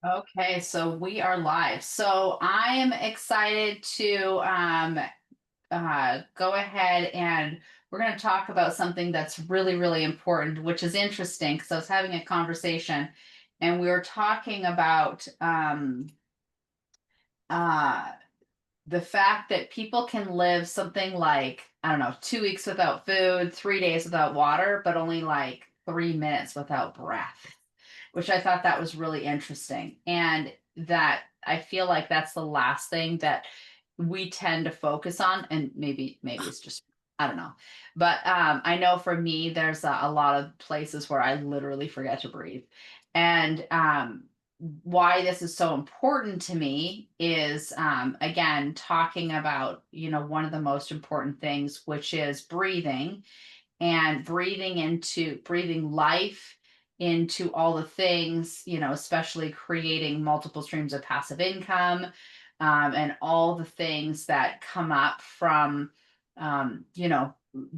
Okay, so we are live. So I am excited to go ahead and we're going to talk about something that's really, really important, which is interesting because I was having a conversation and we were talking about uh, the fact that people can live something like, I don't know, 2 weeks without food, 3 days without water, but only like 3 minutes without breath, which I thought that was really interesting. And that I feel like that's the last thing that we tend to focus on. And maybe it's just, I don't know. But I know for me, there's a lot of places where I literally forget to breathe. And why this is so important to me is again talking about one of the most important things, which is breathing, and breathing life into all the things, especially creating multiple streams of passive income, and all the things that come up from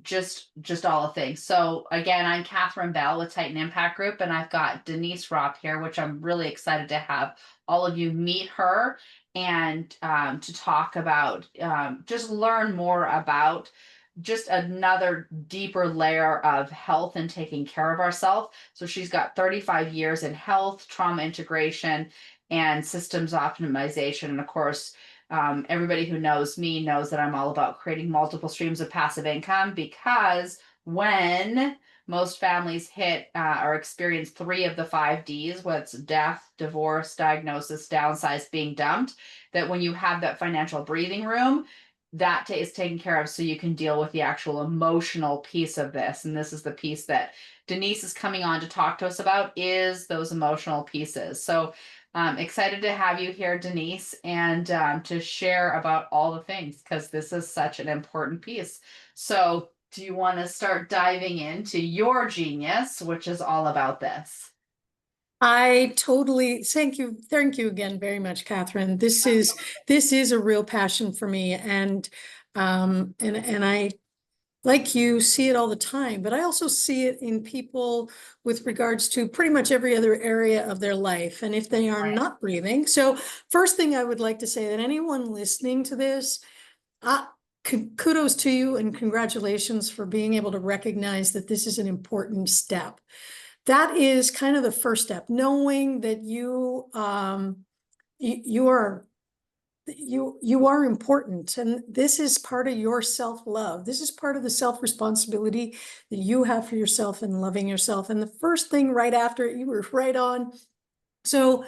just all the things. So again, I'm Catherine Bell with Titan Impact Group, and I've got Denise Ropp here, which I'm really excited to have all of you meet her and to talk about, just learn more about just another deeper layer of health and taking care of ourselves. So she's got 35 years in health, trauma integration, and systems optimization. And of course, everybody who knows me knows that I'm all about creating multiple streams of passive income, because when most families hit or experience three of the 5 Ds, what's death, divorce, diagnosis, downsize, being dumped, that when you have that financial breathing room, that is taken care of so you can deal with the actual emotional piece of this. And this is the piece that Denise is coming on to talk to us about, is those emotional pieces. So excited to have you here, Denise, and to share about all the things, because this is such an important piece. So do you want to start diving into your genius, which is all about this? I totally thank you. Thank you again very much, Catherine. This is a real passion for me, and I, like you, see it all the time, but I also see it in people with regards to pretty much every other area of their life. And if they are Right. not breathing, so first thing I would like to say that anyone listening to this, uh, kudos to you and congratulations for being able to recognize that this is an important step. That is kind of the first step, knowing that you are you are important, and this is part of your self-love. This is part of the self-responsibility that you have for yourself and loving yourself. And the first thing right after it, you were right on. So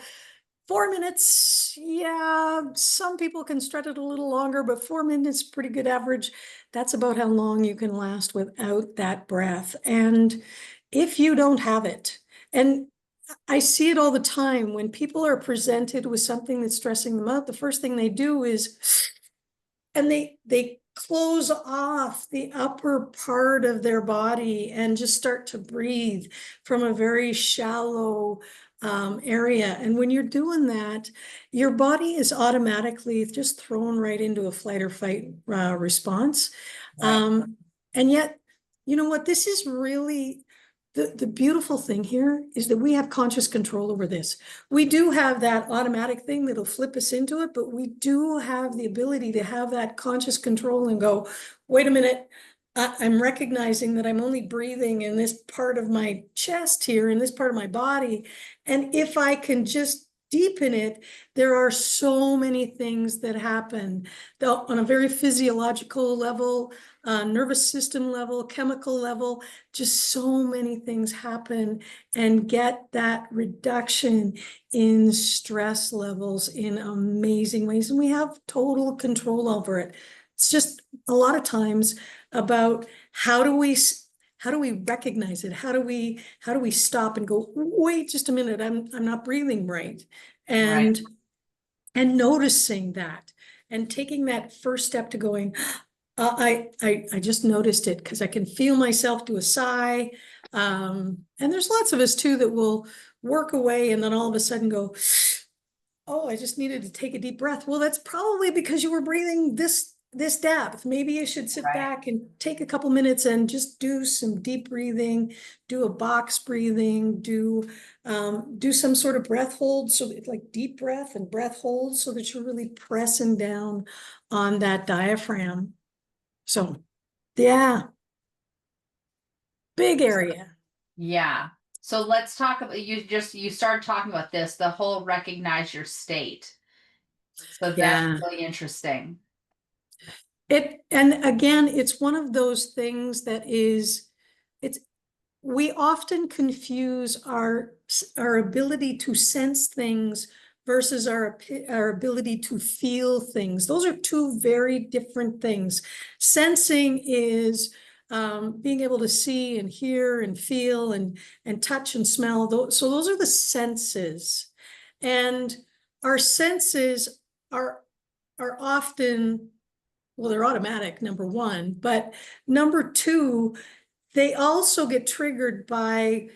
4 minutes, yeah, some people can stretch it a little longer, but 4 minutes, pretty good average. That's about how long you can last without that breath. And if you don't have it, and I see it all the time when people are presented with something that's stressing them out, the first thing they do is, and they close off the upper part of their body and just start to breathe from a very shallow area. And when you're doing that, your body is automatically just thrown right into a flight or fight response. Right. Um, and yet, you know what? This is really the beautiful thing here is that we have conscious control over this. We do have that automatic thing that'll flip us into it, but we do have the ability to have that conscious control and go, wait a minute, I'm recognizing that I'm only breathing in this part of my chest here, in this part of my body. And if I can just deepen it, there are so many things that happen on a very physiological level, nervous system level, chemical level, just so many things happen, and get that reduction in stress levels in amazing ways. And we have total control over it. It's just a lot of times about how do we recognize it? How do we stop and go, wait just a minute, I'm not breathing right. Right. And noticing that and taking that first step to going, I just noticed it because I can feel myself do a sigh. And there's lots of us too that will work away and then all of a sudden go, oh, I just needed to take a deep breath. Well, that's probably because you were breathing this this depth. Maybe you should sit Right. back and take a couple minutes and just do some deep breathing, do a box breathing, do some sort of breath hold. So that, like deep breath and breath hold, so that you're really pressing down on that diaphragm. So yeah, big area. Yeah. So let's talk about you started talking about this, the whole recognize your state. So that's Yeah. really interesting. And again, it's one of those things that is, it's, we often confuse our ability to sense things versus our ability to feel things. Those are two very different things. Sensing is being able to see and hear and feel and touch and smell. So those are the senses. And our senses are are often, well, they're automatic, number one, but number two, they also get triggered by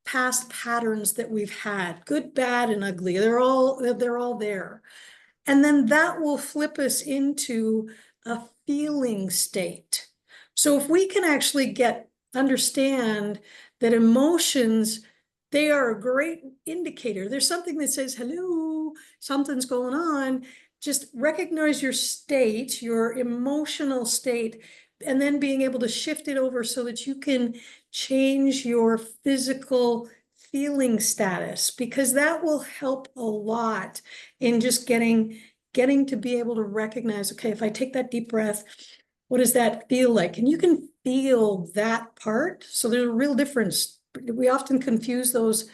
past patterns that we've had, good, bad, and ugly. They're all there. And then that will flip us into a feeling state. So if we can actually understand that emotions, they are a great indicator. There's something that says, hello, something's going on. Just recognize your state, your emotional state, and then being able to shift it over so that you can change your physical feeling status, because that will help a lot in just getting to be able to recognize, okay, if I take that deep breath, what does that feel like? And you can feel that part. So there's a real difference. We often confuse those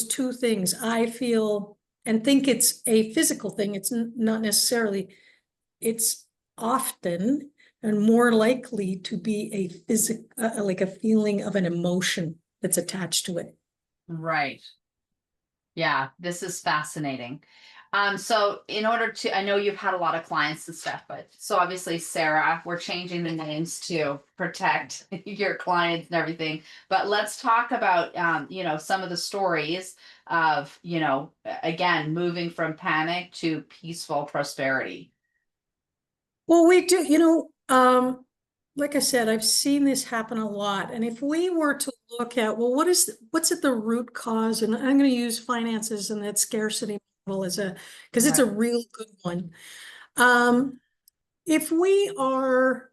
two things. I feel and think it's a physical thing. It's not necessarily. It's often and more likely to be a like a feeling of an emotion that's attached to it. Right. Yeah, this is fascinating. So in order to, I know you've had a lot of clients and stuff, but so obviously, Sarah, we're changing the names to protect your clients and everything. But let's talk about, some of the stories of, again, moving from panic to peaceful prosperity. Well, we do, like I said, I've seen this happen a lot. And if we were to look at, well, what's at the root cause? And I'm going to use finances and that scarcity model because it's Right. a real good one. Um, if we are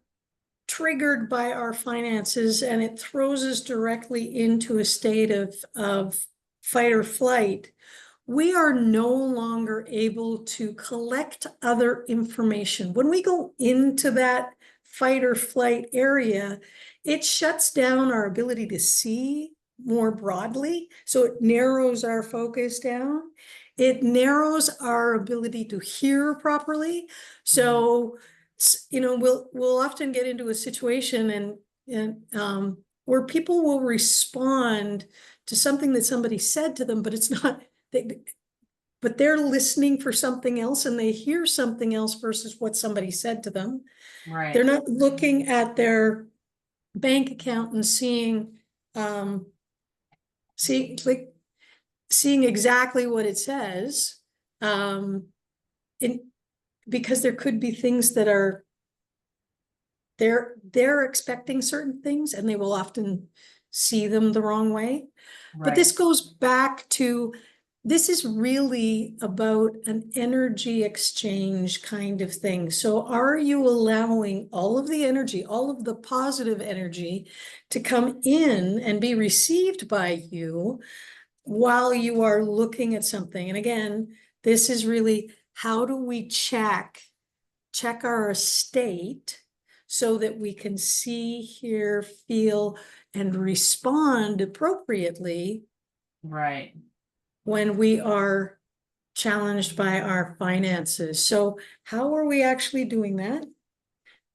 triggered by our finances and it throws us directly into a state of fight or flight, we are no longer able to collect other information. When we go into that fight or flight area, it shuts down our ability to see more broadly. So it narrows our focus down. It narrows our ability to hear properly. So, we'll often get into a situation and where people will respond to something that somebody said to them, but it's not, but they're listening for something else and they hear something else versus what somebody said to them. They're Right. not looking at their bank account and like seeing exactly what it says. And because there could be things that are they're expecting certain things and they will often see them the wrong way. But Right. this goes back to, this is really about an energy exchange kind of thing. So are you allowing all of the energy, all of the positive energy to come in and be received by you while you are looking at something? And again, this is really, how do we check our state so that we can see, hear, feel, and respond appropriately Right. when we are challenged by our finances. So how are we actually doing that?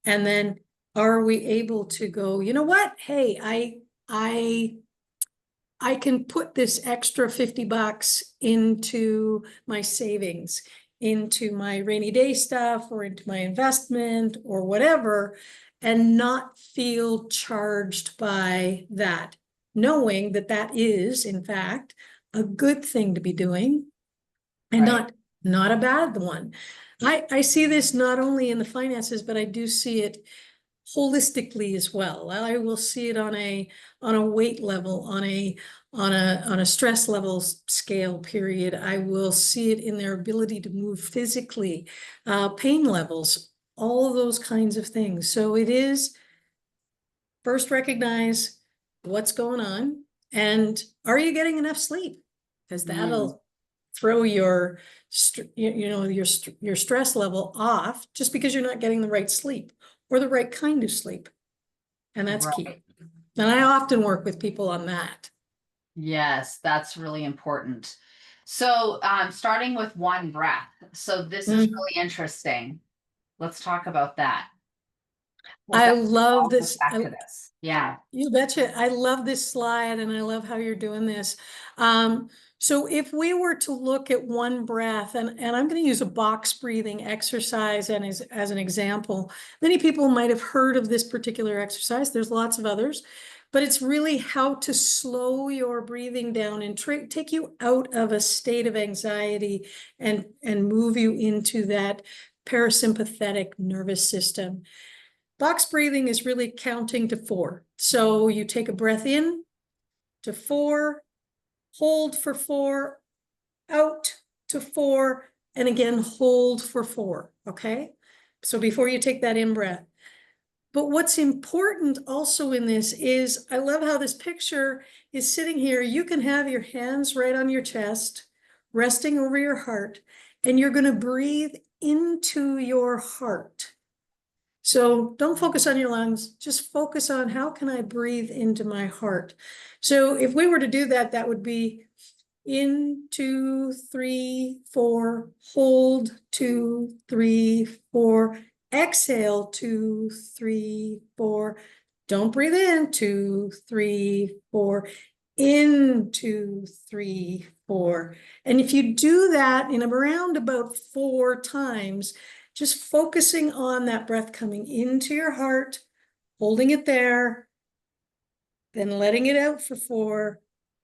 And then are we able to go, you know what? Hey, I can put this extra $50 into my savings, into my rainy day stuff, or into my investment or whatever, and not feel charged by that, knowing that that is, in fact, a good thing to be doing and Right. not a bad one. I see this not only in the finances, but I do see it holistically as well. I will see it on a weight level, on a stress level scale period. I will see it in their ability to move physically, pain levels, all of those kinds of things. So it is first recognize what's going on and are you getting enough sleep? Because Mm, that'll throw your your stress level off just because you're not getting the right sleep or the right kind of sleep. And that's key. right. And I often work with people on that. Yes, that's really important. So, starting with one breath. So this is Mm. really interesting. Let's talk about that. Because I that love all goes this. back to this. Yeah. You betcha. I love this slide and I love how you're doing this. So if we were to look at one breath, and I'm going to use a box breathing exercise and as an example, many people might have heard of this particular exercise. There's lots of others, but it's really how to slow your breathing down and take you out of a state of anxiety and move you into that parasympathetic nervous system. Box breathing is really counting to 4. So you take a breath in to 4, hold for 4, out to 4, and again, hold for 4. Okay. So before you take that in breath. But what's important also in this is I love how this picture is sitting here. You can have your hands right on your chest, resting over your heart, and you're going to breathe into your heart. So don't focus on your lungs, just focus on how can I breathe into my heart. So if we were to do that, that would be in, 2, 3, 4, hold, 2, 3, 4, exhale, 2, 3, 4. Don't breathe in, 2, 3, 4, in, 2, 3, 4. And if you do that in around about 4 times, just focusing on that breath coming into your heart, holding it there, then letting it out for 4,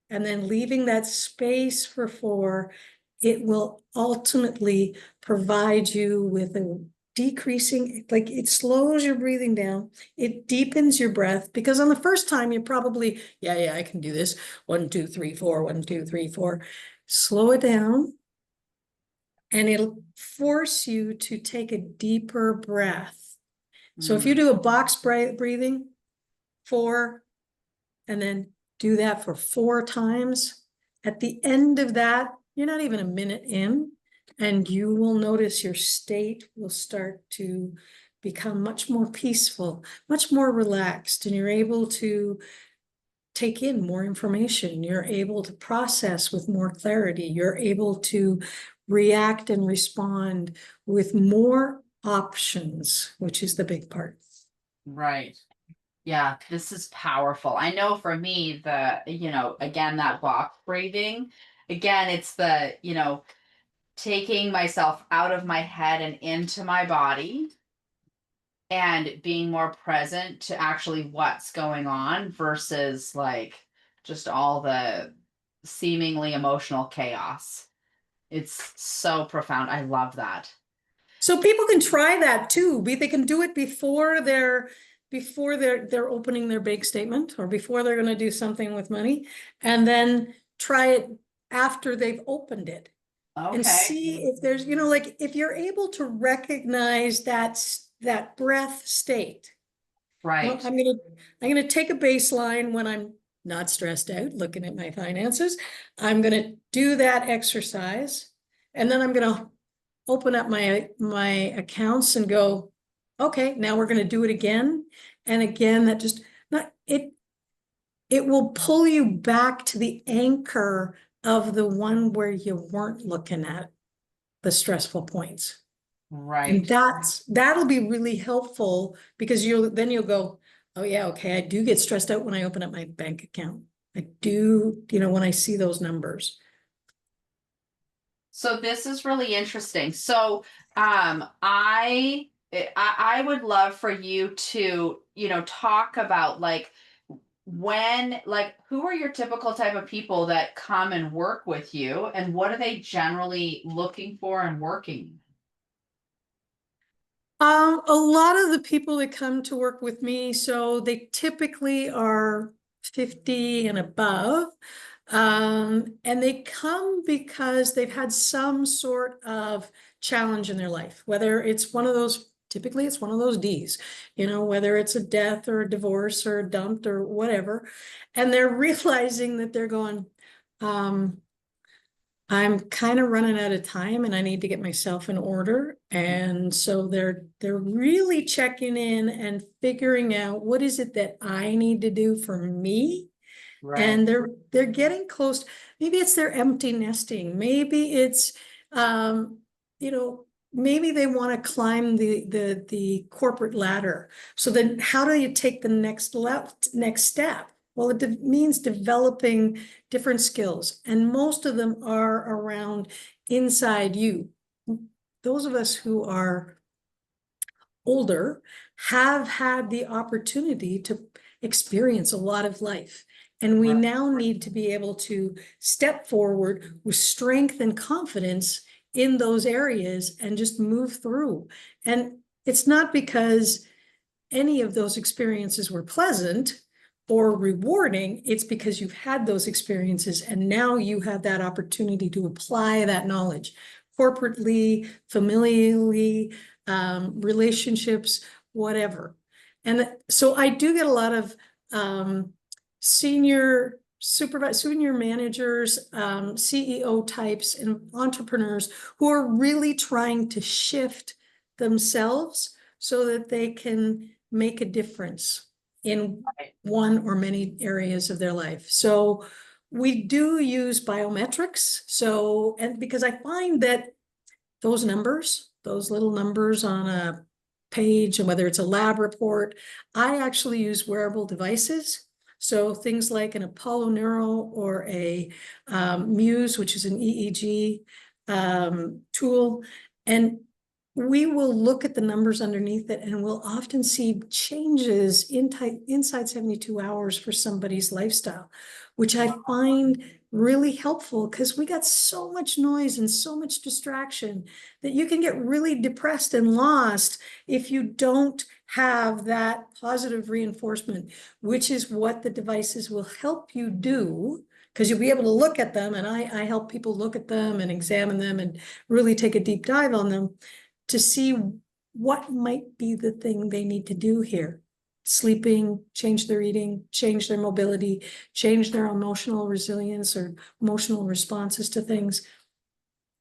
and then leaving that space for 4, it will ultimately provide you with a decreasing, like it slows your breathing down. It deepens your breath because on the first time, you're probably, yeah, I can do this. 1, 2, 3, 4, 1, 2, 3, 4. Slow it down and it'll force you to take a deeper breath. So if you Mm, do a box breathing, 4, and then do that for 4 times, at the end of that, you're not even a minute in, and you will notice your state will start to become much more peaceful, much more relaxed, and you're able to take in more information. You're able to process with more clarity. You're able to react and respond with more options, which is the big part. right. Yeah, this is powerful. I know for me, again, that box breathing, again, it's taking myself out of my head and into my body and being more present to actually what's going on versus like just all the seemingly emotional chaos. It's so profound. I love that. So people can try that too. They can do it before they're opening their bank statement or before they're going to do something with money, and then try it after they've opened it and Okay. see if there's, like if you're able to recognize that breath state. Well, Right. I'm gonna take a baseline when I'm not stressed out, looking at my finances. I'm gonna do that exercise, and then I'm gonna open up my accounts and go, okay, now we're going to do it again and again. That just not it. It will pull you back to the anchor of the one where you weren't looking at the stressful points, and Right. that'll be really helpful because you'll go, oh yeah, okay, I do get stressed out when I open up my bank account. I do, when I see those numbers. So this is really interesting. So I would love for you to, talk about like who are your typical type of people that come and work with you and what are they generally looking for and working? A lot of the people that come to work with me, so they typically are 50 and above. And they come because they've had some sort of challenge in their life, whether it's one of those, typically it's one of those D's, whether it's a death or a divorce or a dumped or whatever. And they're realizing that they're going, um, I'm kind of running out of time and I need to get myself in order. And so they're really checking in and figuring out what is it that I need to do for me. Right. And they're getting close. Maybe it's their empty nesting. Maybe it's you know, maybe they want to climb the corporate ladder. So then how do you take the next step? Well, it means developing different skills, and most of them are around inside you. Those of us who are older have had the opportunity to experience a lot of life. And we Right. now need to be able to step forward with strength and confidence in those areas and just move through. And it's not because any of those experiences were pleasant or rewarding, it's because you've had those experiences and now you have that opportunity to apply that knowledge corporately, familially, relationships, whatever. And so I do get a lot of senior senior managers, CEO types, and entrepreneurs who are really trying to shift themselves so that they can make a difference in one or many areas of their life. So we do use biometrics. So, and because I find that those numbers, those little numbers on a page, and whether it's a lab report, I actually use wearable devices. So things like an Apollo Neuro or a Muse, which is an EEG tool. And we will look at the numbers underneath it and we'll often see changes inside 72 hours for somebody's lifestyle, which I find really helpful because we got so much noise and so much distraction that you can get really depressed and lost if you don't have that positive reinforcement, which is what the devices will help you do, because you'll be able to look at them. And I help people look at them and examine them and really take a deep dive on them to see what might be the thing they need to do here. Sleeping, change their eating, change their mobility, change their emotional resilience or emotional responses to things.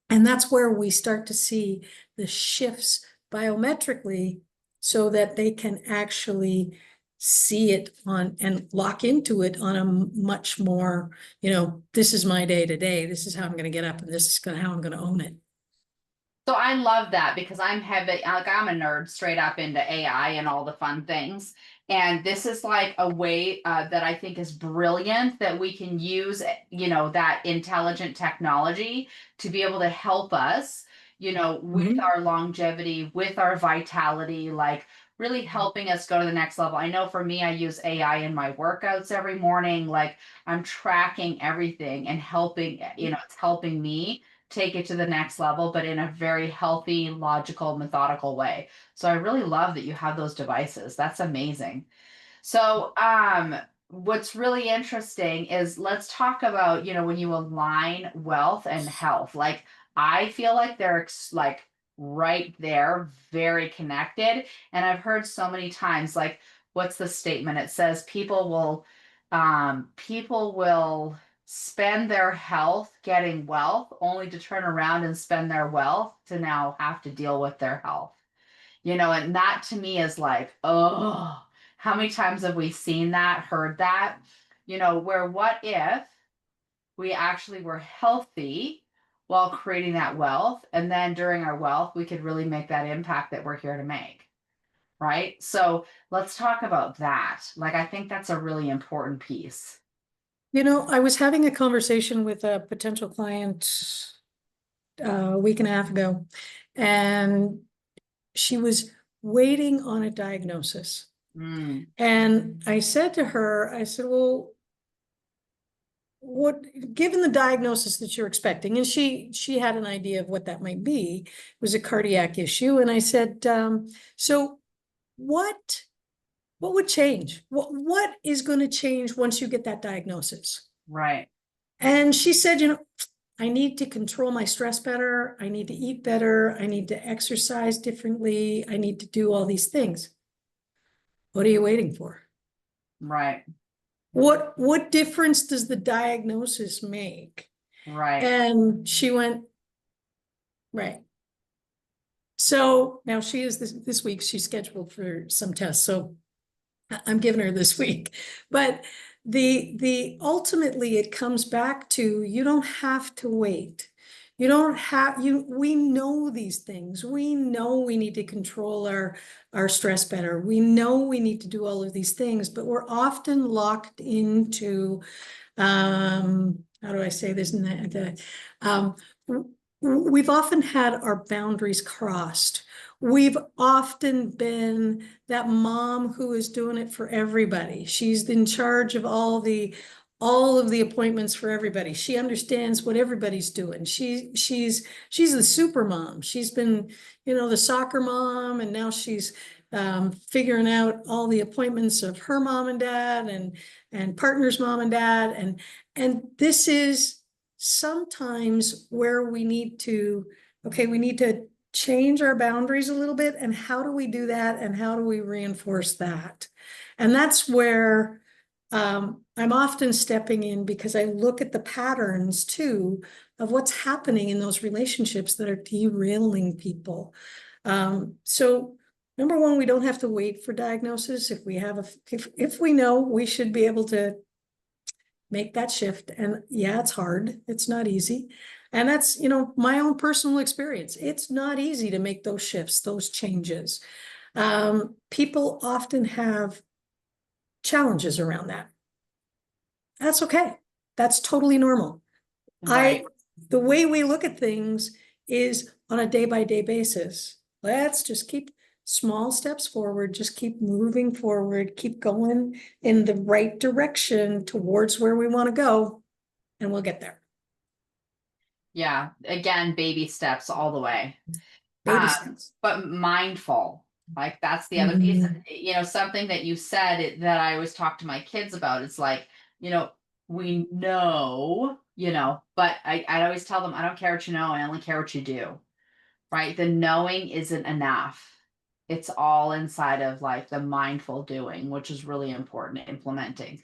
And that's where we start to see the shifts biometrically so that they can actually see it on and lock into it on a much more, this is my day to day. This is how I'm going to get up and this is how I'm going to own it. So I love that because I'm heavy, like I'm a nerd straight up into AI and all the fun things. And this is like a way that I think is brilliant that we can use, that intelligent technology to be able to help us, with our longevity, with our vitality, like really helping us go to the next level. I know for me, I use AI in my workouts every morning. Like I'm tracking everything and helping, it's helping me take it to the next level, but in a very healthy, logical, methodical way. So I really love that you have those devices. That's amazing. So, what's really interesting is let's talk about, when you align wealth and health. Like I feel like they're like right there, very connected. And I've heard so many times, like, what's the statement? It says people will spend their health getting wealth only to turn around and spend their wealth to now have to deal with their health. And that to me is like, oh, how many times have we seen that, heard that? Where what if we actually were healthy while creating that wealth, and then during our wealth, we could really make that impact that we're here to make. Right. So let's talk about that. Like, I think that's a really important piece. I was having a conversation with a potential client a week and a half ago, and she was waiting on a diagnosis. Mm. And I said to her, I said, well, given the diagnosis that you're expecting, and she had an idea of what that might be, it was a cardiac issue. And I said, so what would change? What is going to change once you get that diagnosis? Right. And she said, I need to control my stress better. I need to eat better. I need to exercise differently. I need to do all these things. What are you waiting for? Right. What difference does the diagnosis make? Right. And she went, right. So now she is this week, she's scheduled for some tests. So I'm giving her this week. But the ultimately it comes back to, you don't have to wait. You don't have we know these things. We know we need to control our stress better. We know we need to do all of these things, but we're often locked into how do I say this? We've often had our boundaries crossed. We've often been that mom who is doing it for everybody. She's in charge of all of the appointments for everybody. She understands what everybody's doing. She's the super mom. She's been, the soccer mom, and now she's figuring out all the appointments of her mom and dad and partner's mom and dad. And this is sometimes where we need to, we need to change our boundaries a little bit. And how do we do that? And how do we reinforce that? And that's where I'm often stepping in, because I look at the patterns too of what's happening in those relationships that are derailing people. So number one, we don't have to wait for diagnosis. If we have if we know, we should be able to make that shift. And yeah, it's hard. It's not easy. And that's, my own personal experience. It's not easy to make those shifts, those changes. People often have challenges around that. That's okay. That's totally normal. Right. The way we look at things is on a day-by-day basis. Let's just keep small steps forward, just keep moving forward, keep going in the right direction towards where we want to go, and we'll get there. Yeah. Again, baby steps all the way. Baby steps. But mindful. Like that's the other piece. Mhm. Something that you said that I always talk to my kids about. It's like, we know, but I always tell them, I don't care what you know, I only care what you do. Right? The knowing isn't enough. It's all inside of like the mindful doing, which is really important, implementing, which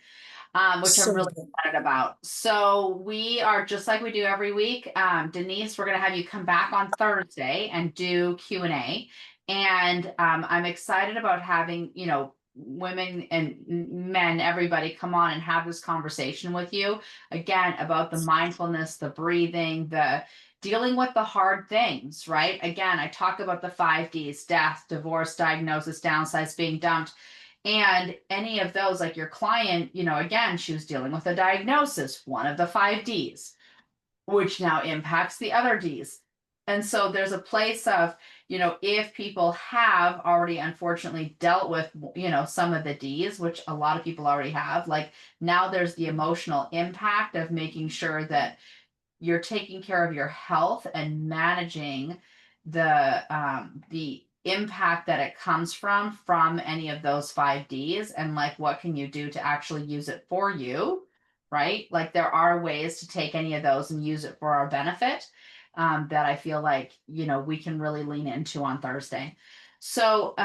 I'm So really good. excited about. So we are, just like we do every week. Denise, we're going to have you come back on Thursday and do Q&A. And I'm excited about having, women and men, everybody come on and have this conversation with you again about the mindfulness, the breathing, the dealing with the hard things, right? Again, I talk about the 5 Ds: death, divorce, diagnosis, downsize, being dumped. And any of those, like your client, again, she was dealing with a diagnosis, one of the 5 Ds, which now impacts the other Ds. And so there's a place of, if people have already unfortunately dealt with, some of the Ds, which a lot of people already have, like now there's the emotional impact of making sure that you're taking care of your health and managing the impact that it comes from any of those 5 Ds, and like what can you do to actually use it for you, right? Like there are ways to take any of those and use it for our benefit, that I feel like we can really lean into on Thursday. So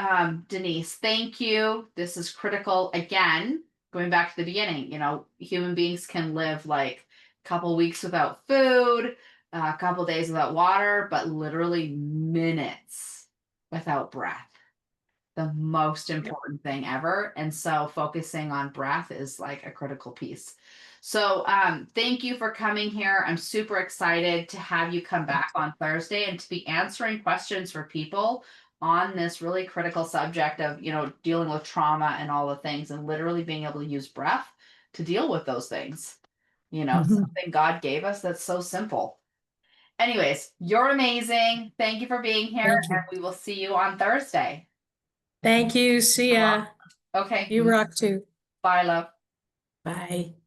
Denise, thank you. This is critical. Again, going back to the beginning, human beings can live like couple weeks without food, a couple days without water, but literally minutes without breath. The most important thing ever. And so focusing on breath is like a critical piece. So thank you for coming here. I'm super excited to have you come back on Thursday and to be answering questions for people on this really critical subject of, dealing with trauma and all the things, and literally being able to use breath to deal with those things. Mhm. Something God gave us that's so simple. Anyways, you're amazing. Thank you for being here, Thank and you. we will see you on Thursday. Thank you. See ya. Okay. You rock too. Bye, love. Bye.